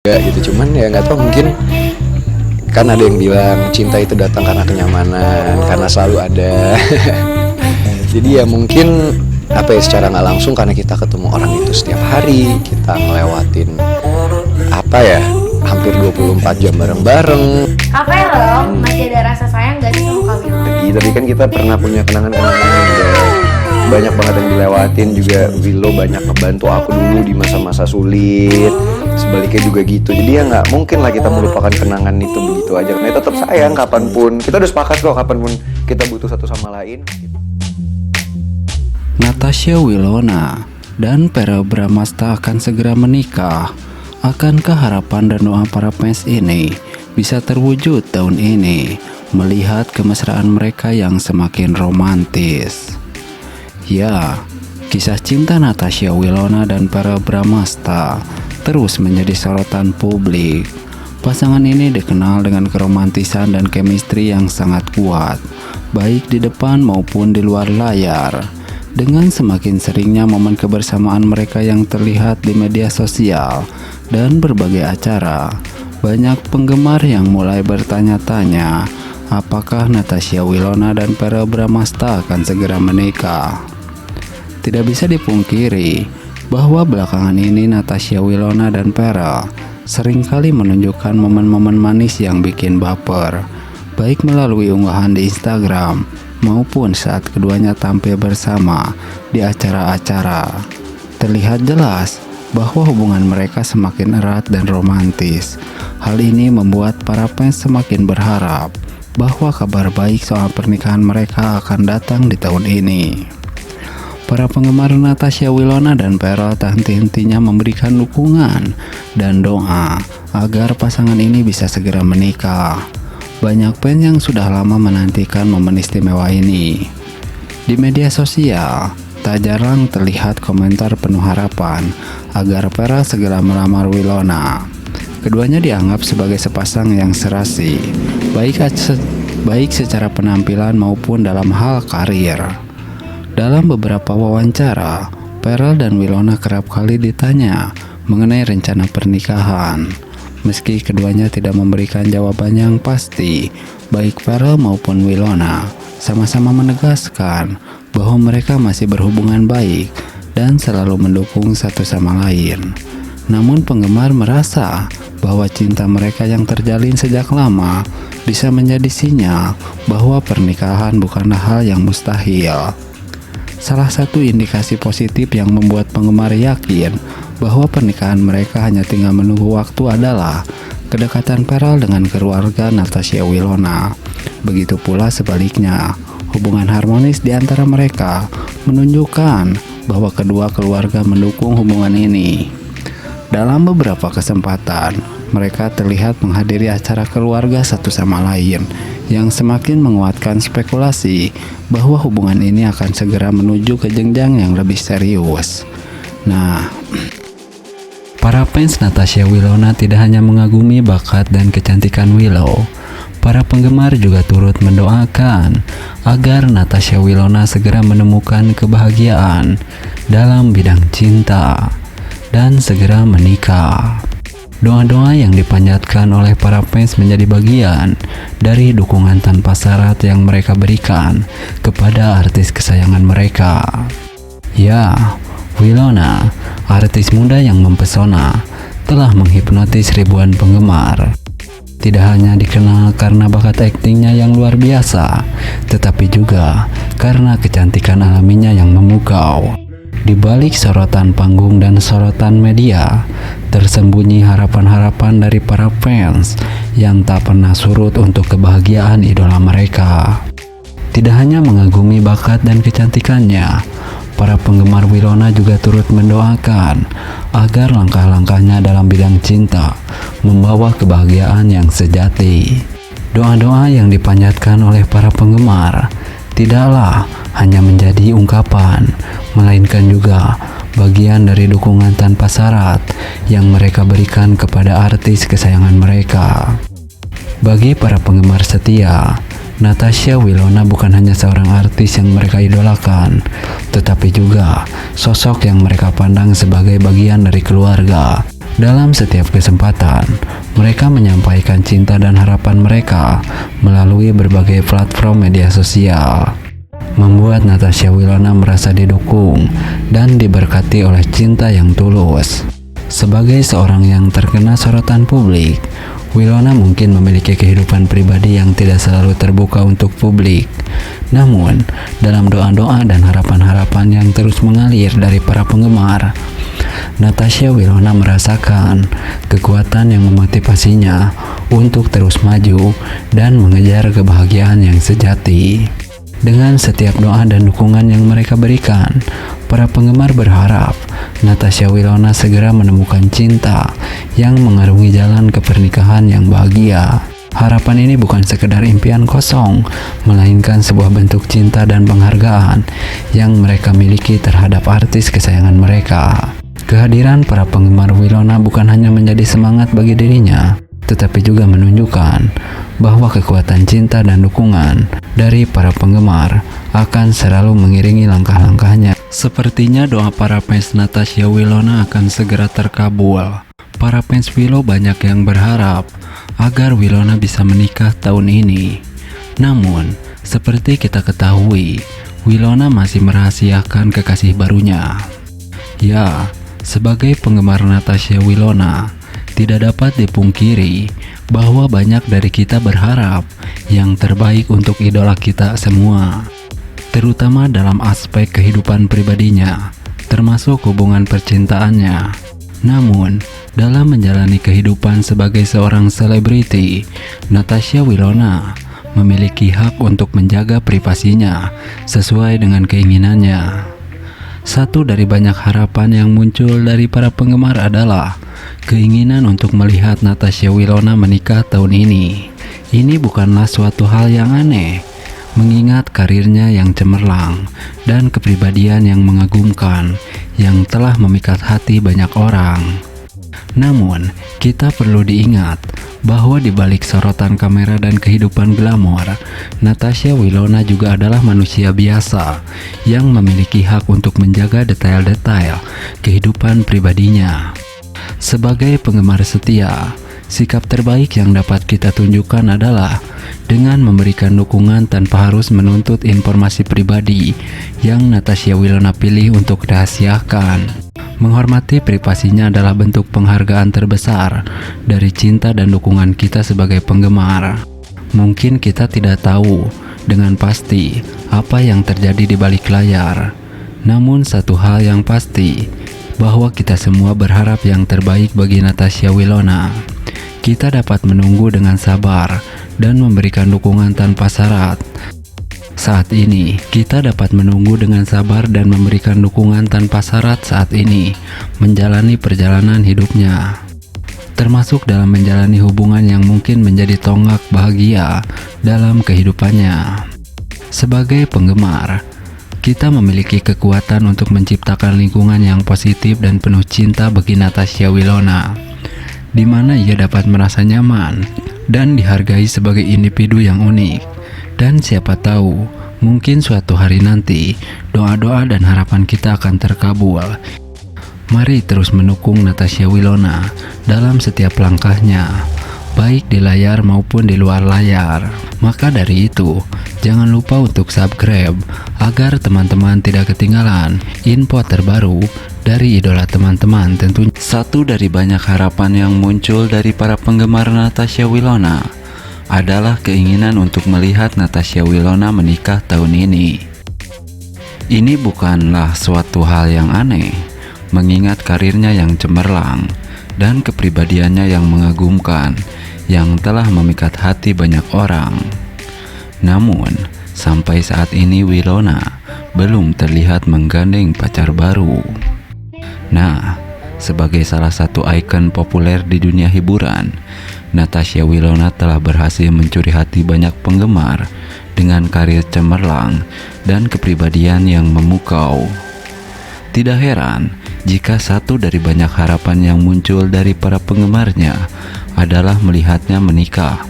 juga gitu. Cuman ya nggak tahu, mungkin kan ada yang bilang cinta itu datang karena kenyamanan, karena selalu ada. Jadi ya mungkin apa ya, secara nggak langsung karena kita ketemu orang itu setiap hari, kita ngelewatin apa ya, hampir 24 jam bareng-bareng. Kak Vero, masih ada rasa sayang gak sih sama Kak Willow? Tadi kan kita pernah punya kenangan-kenangan yang udah banyak banget yang dilewatin. Juga Willow banyak ngebantu aku dulu di masa-masa sulit, sebaliknya juga gitu. Jadi ya nggak mungkin lah kita melupakan kenangan itu begitu aja. Karena tetap sayang kapanpun. Kita udah sepakat kok kapanpun kita butuh satu sama lain. Natasha Wilona dan Verrell Bramasta akan segera menikah. Akankah harapan dan doa para fans ini bisa terwujud tahun ini melihat kemesraan mereka yang semakin romantis? Ya, kisah cinta Natasha Wilona dan Verrell Bramasta terus menjadi sorotan publik. Pasangan ini dikenal dengan keromantisan dan chemistry yang sangat kuat, baik di depan maupun di luar layar. Dengan semakin seringnya momen kebersamaan mereka yang terlihat di media sosial dan berbagai acara, banyak penggemar yang mulai bertanya-tanya, apakah Natasha Wilona dan Verrell Bramasta akan segera menikah? Tidak bisa dipungkiri bahwa belakangan ini Natasha Wilona dan Verrell seringkali menunjukkan momen-momen manis yang bikin baper, baik melalui unggahan di Instagram maupun saat keduanya tampil bersama di acara-acara. Terlihat jelas bahwa hubungan mereka semakin erat dan romantis. Hal ini membuat para fans semakin berharap bahwa kabar baik soal pernikahan mereka akan datang di tahun ini. Para penggemar Natasha Wilona dan Verrell tak henti-hentinya memberikan dukungan dan doa agar pasangan ini bisa segera menikah. Banyak fans yang sudah lama menantikan momen istimewa ini. Di media sosial, tak jarang terlihat komentar penuh harapan agar Verrell segera melamar Wilona. Keduanya dianggap sebagai sepasang yang serasi, baik secara penampilan maupun dalam hal karir. Dalam beberapa wawancara, Verrell dan Wilona kerap kali ditanya mengenai rencana pernikahan. Meski keduanya tidak memberikan jawaban yang pasti, baik Verrell maupun Wilona sama-sama menegaskan bahwa mereka masih berhubungan baik dan selalu mendukung satu sama lain. Namun penggemar merasa bahwa cinta mereka yang terjalin sejak lama bisa menjadi sinyal bahwa pernikahan bukanlah hal yang mustahil. Salah satu indikasi positif yang membuat penggemar yakin bahwa pernikahan mereka hanya tinggal menunggu waktu adalah kedekatan Verrell dengan keluarga Natasha Wilona. Begitu pula sebaliknya, hubungan harmonis di antara mereka menunjukkan bahwa kedua keluarga mendukung hubungan ini. Dalam beberapa kesempatan, mereka terlihat menghadiri acara keluarga satu sama lain yang semakin menguatkan spekulasi bahwa hubungan ini akan segera menuju ke jenjang yang lebih serius. Nah, para fans Natasha Wilona tidak hanya mengagumi bakat dan kecantikan Willow, para penggemar juga turut mendoakan agar Natasha Wilona segera menemukan kebahagiaan dalam bidang cinta dan segera menikah. Doa-doa yang dipanjatkan oleh para fans menjadi bagian dari dukungan tanpa syarat yang mereka berikan kepada artis kesayangan mereka. Ya, Wilona, artis muda yang mempesona, telah menghipnotis ribuan penggemar. Tidak hanya dikenal karena bakat aktingnya yang luar biasa, tetapi juga karena kecantikan alaminya yang memukau. Di balik sorotan panggung dan sorotan media, tersembunyi harapan-harapan dari para fans yang tak pernah surut untuk kebahagiaan idola mereka. Tidak hanya mengagumi bakat dan kecantikannya, para penggemar Wilona juga turut mendoakan agar langkah-langkahnya dalam bidang cinta membawa kebahagiaan yang sejati. Doa-doa yang dipanjatkan oleh para penggemar tidaklah hanya menjadi ungkapan, melainkan juga bagian dari dukungan tanpa syarat yang mereka berikan kepada artis kesayangan mereka. Bagi para penggemar setia, Natasha Wilona bukan hanya seorang artis yang mereka idolakan, tetapi juga sosok yang mereka pandang sebagai bagian dari keluarga Dalam setiap kesempatan, mereka menyampaikan cinta dan harapan mereka melalui berbagai platform media sosial, membuat Natasha Wilona merasa didukung dan diberkati oleh cinta yang tulus. Sebagai seorang yang terkena sorotan publik, Wilona mungkin memiliki kehidupan pribadi yang tidak selalu terbuka untuk publik. Namun, dalam doa-doa dan harapan-harapan yang terus mengalir dari para penggemar, Natasha Wilona merasakan kekuatan yang memotivasinya untuk terus maju dan mengejar kebahagiaan yang sejati. Dengan setiap doa dan dukungan yang mereka berikan, para penggemar berharap Natasha Wilona segera menemukan cinta yang mengarungi jalan ke pernikahan yang bahagia. Harapan ini bukan sekedar impian kosong, melainkan sebuah bentuk cinta dan penghargaan yang mereka miliki terhadap artis kesayangan mereka. Kehadiran para penggemar Wilona bukan hanya menjadi semangat bagi dirinya, tetapi juga menunjukkan bahwa kekuatan cinta dan dukungan dari para penggemar akan selalu mengiringi langkah-langkahnya. Sepertinya doa para fans Natasha Wilona akan segera terkabul. Para fans Willow banyak yang berharap agar Wilona bisa menikah tahun ini. Namun, seperti kita ketahui, Wilona masih merahasiakan kekasih barunya. Ya, sebagai penggemar Natasha Wilona, tidak dapat dipungkiri bahwa banyak dari kita berharap yang terbaik untuk idola kita semua, terutama dalam aspek kehidupan pribadinya, termasuk hubungan percintaannya. Namun, dalam menjalani kehidupan sebagai seorang selebriti, Natasha Wilona memiliki hak untuk menjaga privasinya sesuai dengan keinginannya. Satu dari banyak harapan yang muncul dari para penggemar adalah keinginan untuk melihat Natasha Wilona menikah tahun ini. Ini bukanlah suatu hal yang aneh, mengingat karirnya yang cemerlang dan kepribadian yang mengagumkan yang telah memikat hati banyak orang. Namun, kita perlu diingat bahwa di balik sorotan kamera dan kehidupan glamor, Natasha Wilona juga adalah manusia biasa yang memiliki hak untuk menjaga detail-detail kehidupan pribadinya. Sebagai penggemar setia, sikap terbaik yang dapat kita tunjukkan adalah dengan memberikan dukungan tanpa harus menuntut informasi pribadi yang Natasha Wilona pilih untuk dirahasiakan. Menghormati privasinya adalah bentuk penghargaan terbesar dari cinta dan dukungan kita sebagai penggemar. Mungkin kita tidak tahu dengan pasti apa yang terjadi di balik layar. Namun satu hal yang pasti, bahwa kita semua berharap yang terbaik bagi Natasha Wilona. Kita dapat menunggu dengan sabar dan memberikan dukungan tanpa syarat. Saat ini, kita dapat menunggu dengan sabar dan memberikan dukungan tanpa syarat saat ini, menjalani perjalanan hidupnya. Termasuk dalam menjalani hubungan yang mungkin menjadi tonggak bahagia dalam kehidupannya. Sebagai penggemar, kita memiliki kekuatan untuk menciptakan lingkungan yang positif dan penuh cinta bagi Natasha Wilona, di mana ia dapat merasa nyaman dan dihargai sebagai individu yang unik. Dan siapa tahu, mungkin suatu hari nanti doa-doa dan harapan kita akan terkabul. Mari terus mendukung Natasha Wilona dalam setiap langkahnya, baik di layar maupun di luar layar. Maka dari itu, jangan lupa untuk subscribe agar teman-teman tidak ketinggalan info terbaru dari idola teman-teman. Tentunya satu dari banyak harapan yang muncul dari para penggemar Natasha Wilona adalah keinginan untuk melihat Natasha Wilona menikah tahun ini. Ini bukanlah suatu hal yang aneh, mengingat karirnya yang cemerlang dan kepribadiannya yang mengagumkan yang telah memikat hati banyak orang. Namun, sampai saat ini Wilona belum terlihat menggandeng pacar baru. Nah, sebagai salah satu ikon populer di dunia hiburan, Natasha Wilona telah berhasil mencuri hati banyak penggemar dengan karir cemerlang dan kepribadian yang memukau. Tidak heran jika satu dari banyak harapan yang muncul dari para penggemarnya adalah melihatnya menikah.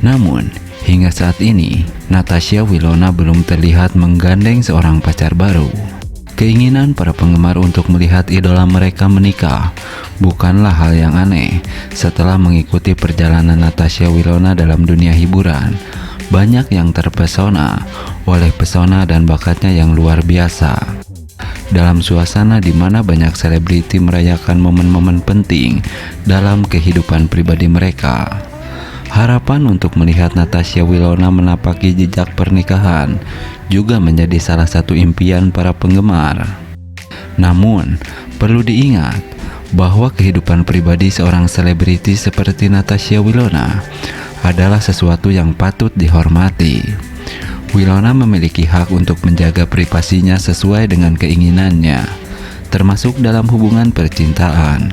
Namun, hingga saat ini, Natasha Wilona belum terlihat menggandeng seorang pacar baru. Keinginan para penggemar untuk melihat idola mereka menikah bukanlah hal yang aneh. Setelah mengikuti perjalanan Natasha Wilona dalam dunia hiburan, banyak yang terpesona oleh pesona dan bakatnya yang luar biasa. Dalam suasana di mana banyak selebriti merayakan momen-momen penting dalam kehidupan pribadi mereka, harapan untuk melihat Natasha Wilona menapaki jejak pernikahan juga menjadi salah satu impian para penggemar. Namun, perlu diingat bahwa kehidupan pribadi seorang selebriti seperti Natasha Wilona adalah sesuatu yang patut dihormati. Wilona memiliki hak untuk menjaga privasinya sesuai dengan keinginannya, termasuk dalam hubungan percintaan.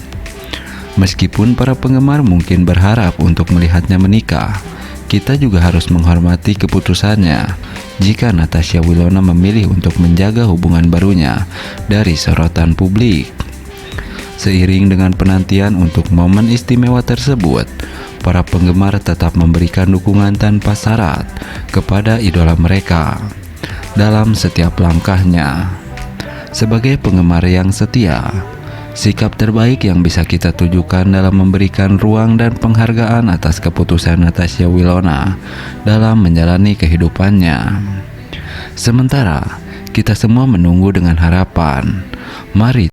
Meskipun para penggemar mungkin berharap untuk melihatnya menikah, kita juga harus menghormati keputusannya jika Natasha Wilona memilih untuk menjaga hubungan barunya dari sorotan publik. Seiring dengan penantian untuk momen istimewa tersebut, para penggemar tetap memberikan dukungan tanpa syarat kepada idola mereka dalam setiap langkahnya. Sebagai penggemar yang setia, sikap terbaik yang bisa kita tujukan dalam memberikan ruang dan penghargaan atas keputusan Natasha Wilona dalam menjalani kehidupannya. Sementara kita semua menunggu dengan harapan, mari